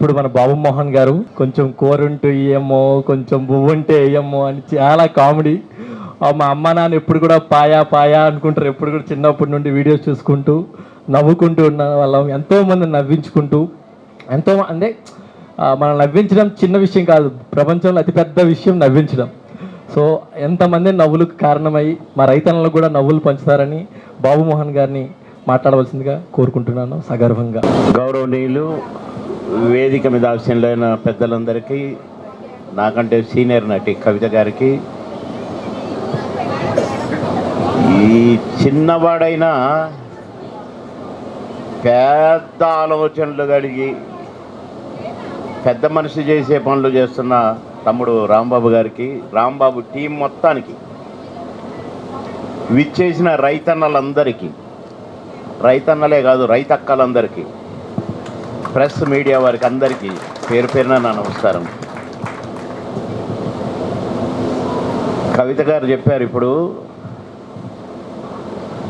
ఇప్పుడు మన బాబు మోహన్ గారు కొంచెం కూర ఉంటూ ఇయ్యమ్మో, కొంచెం బువ్వు ఉంటే వేయమ్మో అని చాలా కామెడీ. మా అమ్మ నాన్న ఎప్పుడు కూడా పాయా పాయా అనుకుంటారు. ఎప్పుడు కూడా చిన్నప్పటి నుండి వీడియోస్ చూసుకుంటూ నవ్వుకుంటూ ఉన్న వాళ్ళం. ఎంతోమంది నవ్వించుకుంటూ అంటే మనం నవ్వించడం చిన్న విషయం కాదు, ప్రపంచంలో అతిపెద్ద విషయం నవ్వించడం. సో ఎంతమంది నవ్వులకు కారణమై మా రైతన్నలకు కూడా నవ్వులు పంచుతారని బాబు మోహన్ గారిని మాట్లాడవలసిందిగా కోరుకుంటున్నాను సగర్వంగా. గౌరవనీయులు, వేదిక మీద ఆశీనులైన పెద్దలందరికీ, నాకంటే సీనియర్ నటి కవిత గారికి, ఈ చిన్నవాడైనా పెద్ద ఆలోచనలు కలిగి పెద్ద మనిషి చేసే పనులు చేస్తున్న తమ్ముడు రాంబాబు గారికి, రాంబాబు టీం మొత్తానికి, విచ్చేసిన రైతన్నలందరికీ, రైతన్నలే కాదు రైతక్కలందరికీ, ప్రెస్ మీడియా వారికి అందరికీ పేరు పేరున నా నమస్కారం. కవిత గారు చెప్పారు ఇప్పుడు,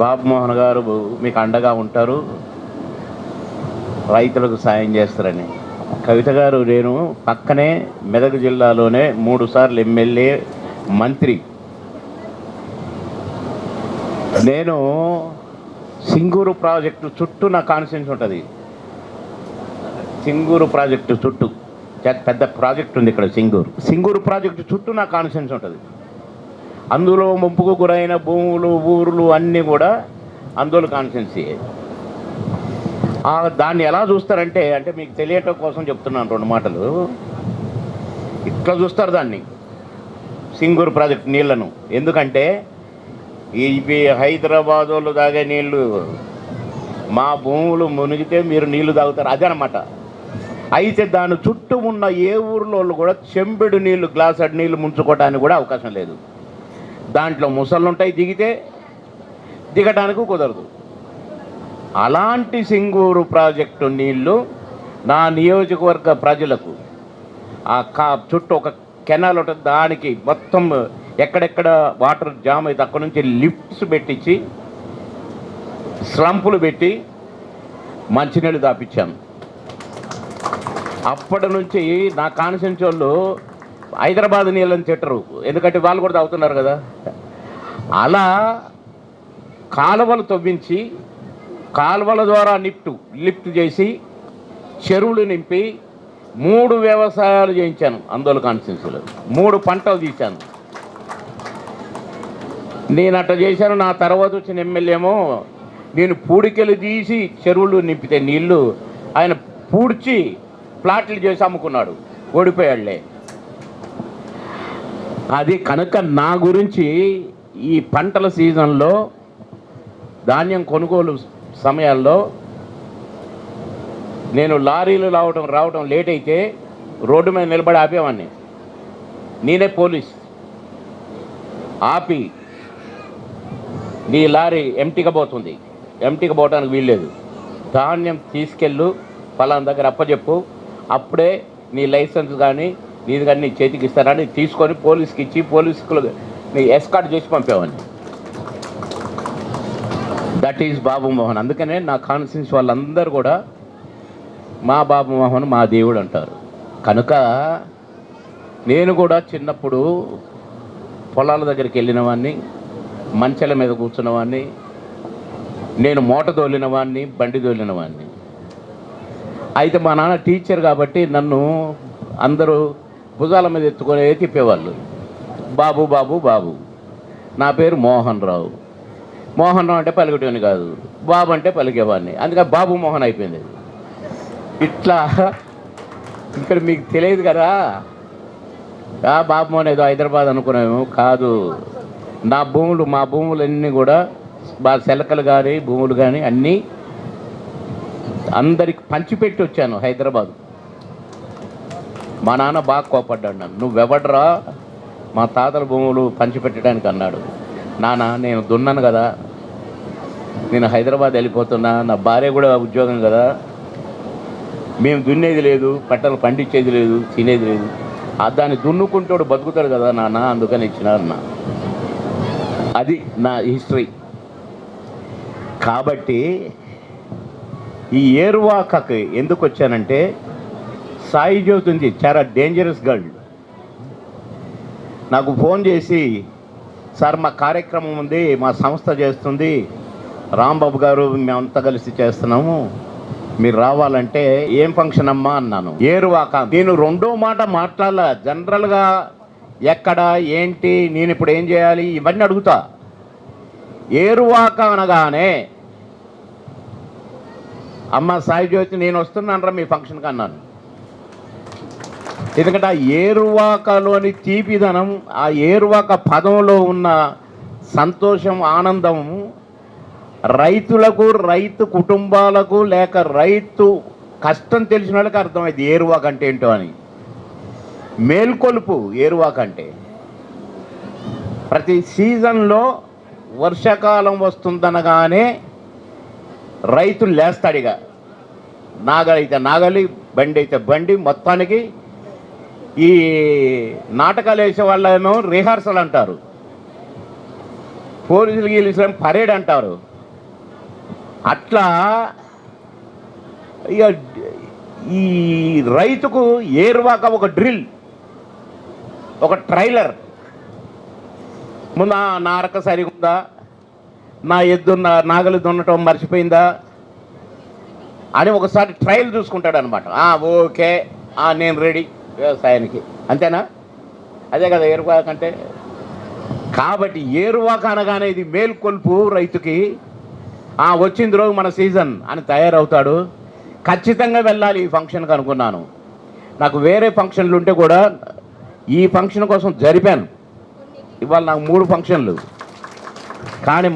బాబు మోహన్ గారు మీకు అండగా ఉంటారు, రైతులకు సాయం చేస్తారని. కవిత గారు, నేను పక్కనే మెదక్ జిల్లాలోనే 3 సార్లు ఎమ్మెల్యే, మంత్రి. నేను సింగూరు ప్రాజెక్టు చుట్టూ నా కాన్స్టిట్యూన్సీ ఉంటుంది. సింగూరు ప్రాజెక్టు చుట్టూ పెద్ద ప్రాజెక్టు ఉంది ఇక్కడ. సింగూరు ప్రాజెక్టు చుట్టూ నా కాన్స్టిట్యూన్సీ ఉంటుంది. అందులో ముంపుకు గురైన భూములు, ఊర్లు అన్నీ కూడా అందులో కాన్స్టిట్యూన్సీ. దాన్ని ఎలా చూస్తారంటే, అంటే మీకు తెలియటం కోసం చెప్తున్నాను 2 మాటలు. ఇట్లా చూస్తారు దాన్ని, సింగూరు ప్రాజెక్టు నీళ్లను. ఎందుకంటే ఇవి హైదరాబాద్ వాళ్ళు తాగే నీళ్ళు, మా భూములు మునిగితే మీరు నీళ్లు తాగుతారు, అదే అనమాట. అయితే దాని చుట్టూ ఉన్న ఏ ఊర్లో కూడా చెంబెడు నీళ్లు, గ్లాసెడ్ నీళ్లు ముంచుకోవడానికి కూడా అవకాశం లేదు. దాంట్లో ముసళ్ళు ఉంటాయి, దిగటానికి కుదరదు. అలాంటి సింగూరు ప్రాజెక్టు నీళ్లు నా నియోజకవర్గ ప్రజలకు, చుట్టూ ఒక కెనాల్ ఉంటుంది, దానికి మొత్తం ఎక్కడెక్కడ వాటర్ జామ్ అయితే అక్కడ నుంచి లిఫ్ట్స్ పెట్టించి, స్లంపులు పెట్టి మంచినీళ్ళు దాపించాను. అప్పటి నుంచి నా కాన్స్టిట్యూన్సీ వాళ్ళు హైదరాబాద్ నీళ్ళని తిట్టరు, ఎందుకంటే వాళ్ళు కూడా తాగుతున్నారు కదా. అలా కాలువలు తవ్వించి, కాలువల ద్వారా లిఫ్ట్ చేసి, చెరువులు నింపి 3 వ్యవసాయాలు చేయించాను అందోళ కాన్స్టిట్యూన్సీలో. 3 పంటలు తీశాను. నేను అట్లా చేశాను. నా తర్వాత వచ్చిన ఎమ్మెల్యేమో, నేను పూడికెలు తీసి చెరువులు నింపితే నీళ్లు ఆయన పూడ్చి ప్లాట్లు చేసి అమ్ముకున్నాడు, ఓడిపోయాడులే. అది కనుక నా గురించి ఈ పంటల సీజన్లో, ధాన్యం కొనుగోలు సమయాల్లో నేను లారీలు రావడం లేట్ అయితే రోడ్డు మీద నిలబడి ఆపేవాడిని. నేనే పోలీస్ ఆపి, నీ లారీ ఎంటీగా పోతుంది, ఎంటీగా పోవడానికి వీల్లేదు, ధాన్యం తీసుకెళ్ళు పలానా దగ్గర అప్పచెప్పు, అప్పుడే నీ లైసెన్స్ కానీ నీది కానీ నీ చేతికి ఇస్తారని తీసుకొని పోలీస్కి ఇచ్చి, పోలీసుకు నీ ఎస్కార్ట్ చేసి పంపేవాడిని. దట్ ఈజ్ బాబు మోహన్. అందుకనే నా కాన్స్టిట్యూన్సీ వాళ్ళందరూ కూడా మా బాబు మోహన్ మా దేవుడు అంటారు. కనుక నేను కూడా చిన్నప్పుడు పొలాల దగ్గరికి వెళ్ళిన వాడిని, మంచెల మీద కూర్చున్న వాడిని, నేను మూట తోలిన వాడిని, బండి తోలిన వాడిని. అయితే మా నాన్న టీచర్ కాబట్టి నన్ను అందరూ భుజాల మీద ఎత్తుకొని తిప్పేవాళ్ళు. బాబు బాబు బాబు. నా పేరు మోహన్ రావు. మోహన్ రావు అంటే పలికేటోని కాదు, బాబు అంటే పలికేవాడిని, అందుకని బాబు మోహన్ అయిపోయింది. ఇట్లా ఇక్కడ మీకు తెలియదు కదా, బాబు మోహన్ ఏదో హైదరాబాద్ అనుకున్నాము, కాదు. నా భూములు, మా భూములన్నీ కూడా బాగా సెలకలు కానీ భూములు కానీ అన్నీ అందరికి పంచిపెట్టి వచ్చాను హైదరాబాద్. మా నాన్న బాగా కోపడ్డాడు నన్ను, నువ్వెవడ్రా మా తాతల భూములు పంచిపెట్టడానికి అన్నాడు. నాన్న, నేను దున్నాను కదా, నేను హైదరాబాద్ వెళ్ళిపోతున్నా, నా భార్య కూడా ఉద్యోగం కదా, మేము దున్నేది లేదు, పంటలు పండించేది లేదు, తినేది లేదు, దాన్ని దున్నుకుంటాడు బతుకుతాడు కదా నాన్న, అందుకని ఇచ్చిన అన్న. అది నా హిస్టరీ. కాబట్టి ఈ ఏరువాకకి ఎందుకు వచ్చానంటే, సాయి జ్యోతి ఉంది, చాలా డేంజరస్ గర్ల్. నాకు ఫోన్ చేసి, సార్ మా కార్యక్రమం ఉంది, మా సంస్థ చేస్తుంది, రాంబాబు గారు మేమంతా కలిసి చేస్తున్నాము, మీరు రావాలంటే ఏం ఫంక్షన్ అమ్మా అన్నాను. ఏరువాక. నేను రెండో మాట మాట్లాడాల. జనరల్గా ఎక్కడ ఏంటి, నేను ఇప్పుడు ఏం చేయాలి, ఇవన్నీ అడుగుతా. ఏరువాక అనగానే అమ్మ సాయి జ్యోతి నేను వస్తున్నానరా మీ ఫంక్షన్కి అన్నాను. ఎందుకంటే ఆ ఏరువాకలోని తీపిదనం, ఆ ఏరువాక పదంలో ఉన్న సంతోషం, ఆనందం రైతులకు, రైతు కుటుంబాలకు, లేక రైతు కష్టం తెలిసిన వాళ్ళకి అర్థమైంది ఏరువాక అంటే ఏంటో అని. మేల్కొలుపు ఏరువాక అంటే. ప్రతి సీజన్లో వర్షాకాలం వస్తుందనగానే రైతులు లేస్తాడిగా. నాగలైతే నాగలి, బండి అయితే బండి, మొత్తానికి ఈ నాటకాలు వేసే వాళ్ళేమో రిహార్సల్ అంటారు, పోలీసులు గీలీసులు పరేడ్ అంటారు. అట్లా ఇక ఈ రైతుకు ఏరువాక ఒక డ్రిల్, ఒక ట్రైలర్. ముందు నా అరక సరిగా ఉందా, నా ఎద్దు నాగలి దున్నటం మర్చిపోయిందా అని ఒకసారి ట్రయల్ చూసుకుంటాడు అనమాట. ఓకే, నేను రెడీ వ్యవసాయానికి, అంతేనా? అదే కదా ఏరువాక అంటే. కాబట్టి ఏరువాక అనగానే ఇది మేల్కొల్పు రైతుకి. వచ్చింది రోజు మన సీజన్ అని తయారవుతాడు. ఖచ్చితంగా వెళ్ళాలి ఈ ఫంక్షన్కి అనుకున్నాను. నాకు వేరే ఫంక్షన్లు ఉంటే కూడా ఈ ఫంక్షన్ కోసం జరిపాను. ఇవాళ నాకు 3 ఫంక్షన్లు, కానీ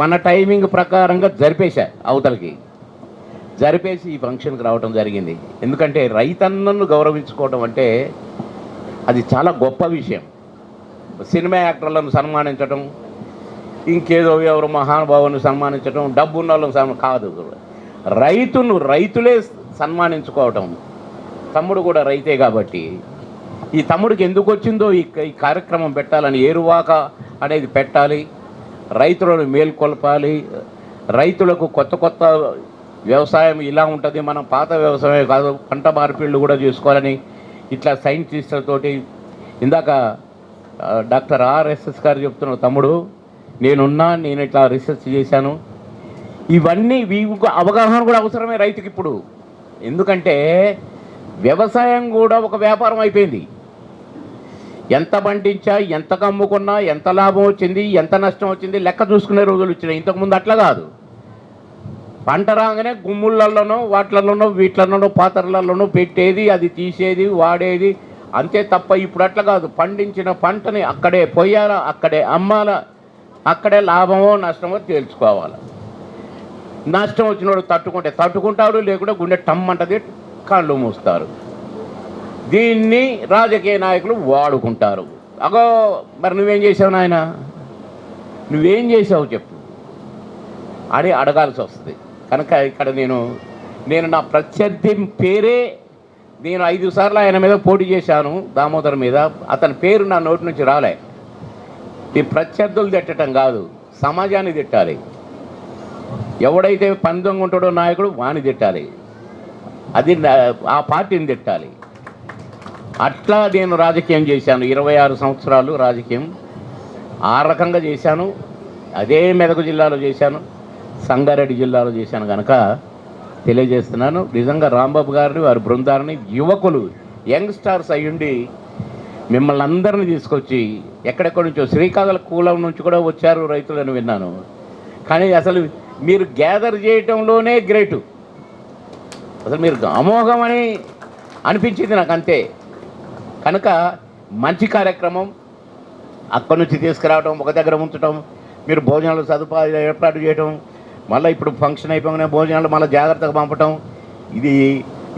మన టైమింగ్ ప్రకారంగా జరిపేశా. అవతలకి జరిపేసి ఈ ఫంక్షన్కి రావడం జరిగింది. ఎందుకంటే రైతన్నను గౌరవించుకోవడం అంటే అది చాలా గొప్ప విషయం. సినిమా యాక్టర్లను సన్మానించడం, ఇంకేదో ఎవరు మహానుభావులను సన్మానించడం, డబ్బున్న వాళ్ళని కాదు, రైతులే సన్మానించుకోవటం. తమ్ముడు కూడా రైతే కాబట్టి ఈ తమ్ముడికి ఎందుకు వచ్చిందో ఈ కార్యక్రమం పెట్టాలని, ఏరువాక అనేది పెట్టాలి, రైతులను మేల్కొల్పాలి, రైతులకు కొత్త వ్యవసాయం ఇలా ఉంటుంది, మనం పాత వ్యవసాయం కాదు, పంట మార్పిళ్ళు కూడా చేసుకోవాలని ఇట్లా సైంటిస్టులతోటి. ఇందాక డాక్టర్ ఆర్ఎస్ఎస్ గారు చెప్తున్న తమ్ముడు, నేను ఇట్లా రీసెర్చ్ చేశాను. ఇవన్నీ అవగాహన కూడా అవసరమే రైతుకి ఇప్పుడు. ఎందుకంటే వ్యవసాయం కూడా ఒక వ్యాపారం అయిపోయింది. ఎంత పండించా, ఎంత కమ్ముకున్నా, ఎంత లాభం వచ్చింది, ఎంత నష్టం వచ్చింది లెక్క చూసుకునే రోజులు వచ్చినాయి. ఇంతకుముందు అట్లా కాదు. పంట రాగానే గుమ్ములలోనో వీటిలలోనో పాత్రలలోనో పెట్టేది, అది తీసేది, వాడేది, అంతే తప్ప ఇప్పుడు అట్లా కాదు. పండించిన పంటని అక్కడే పొయ్యాలా, అక్కడే అమ్మాలా, అక్కడే లాభమో నష్టమో తేల్చుకోవాలి. నష్టం వచ్చినోడు తట్టుకుంటాడు, లేకుంటే గుండె టమ్మంటది, కళ్ళు మూస్తారు. దీన్ని రాజకీయ నాయకులు వాడుకుంటారు. మరి నువ్వేం చేసావు నాయన, నువ్వేం చేసావు చెప్పు అని అడగాల్సి వస్తుంది. కనుక ఇక్కడ నేను నా ప్రత్యర్థి పేరే, నేను 5 సార్లు ఆయన మీద పోటీ చేశాను, దామోదర్ మీద. అతని పేరు నా నోటి నుంచి రాలే. ఈ ప్రత్యర్థులు తిట్టడం కాదు, సమాజాన్ని తిట్టాలి. ఎవడైతే పందొంగ ఉంటాడో నాయకుడు వాణ్ణి తిట్టాలి, అది ఆ పార్టీని తిట్టాలి. అట్లా నేను రాజకీయం చేశాను. 26 సంవత్సరాలు రాజకీయం ఆ రకంగా చేశాను. అదే మెదక్ జిల్లాలో చేశాను, సంగారెడ్డి జిల్లాలో చేశాను. కనుక తెలియజేస్తున్నాను, నిజంగా రాంబాబు గారిని, వారి బృందాన్ని, యువకులు యంగ్స్టార్స్ అయ్యుండి మిమ్మల్ని అందరినీ తీసుకొచ్చి ఎక్కడెక్కడి నుంచో, శ్రీకాకుళం నుంచి కూడా వచ్చారు రైతులను విన్నాను. కానీ అసలు మీరు గ్యాదర్ చేయటంలోనే గ్రేటు. అసలు మీరు అమోఘమని అనిపించింది నాకు, అంతే. కనుక మంచి కార్యక్రమం అక్కడి నుంచి తీసుకురావడం, ఒక దగ్గర ఉంచడం, మీరు భోజనాలు సదుపాయాలు ఏర్పాటు చేయడం, మళ్ళీ ఇప్పుడు ఫంక్షన్ అయిపోగానే భోజనాలు మళ్ళీ జాగ్రత్తగా పంపటం, ఇది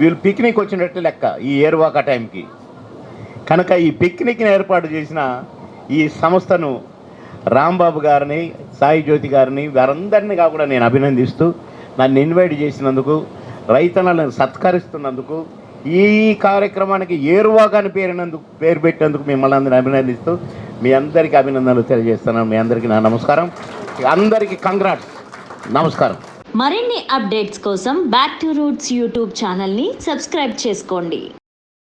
వీళ్ళు పిక్నిక్ వచ్చినట్టు లెక్క ఈ ఏరువాక టైంకి. కనుక ఈ పిక్నిక్ని ఏర్పాటు చేసిన ఈ సంస్థను, రాంబాబు గారిని, సాయి జ్యోతి గారిని, వారందరినీ కూడా నేను అభినందిస్తూ, నన్ను ఇన్వైట్ చేసినందుకు, రైతన్నలను సత్కరిస్తున్నందుకు, ఈ కార్యక్రమానికి ఏరువాక అని పేరు పెట్టినందుకు మిమ్మల్ని అందరినీ అభినందిస్తూ మీ అందరికీ అభినందనలు తెలియజేస్తున్నాను. మీ అందరికీ నా నమస్కారం. అందరికీ కంగ్రాట్స్. నమస్కారం. మరిన్ని అప్డేట్స్ కోసం బ్యాక్ టు రూట్స్ యూట్యూబ్ ఛానల్ని సబ్స్క్రైబ్ చేసుకోండి.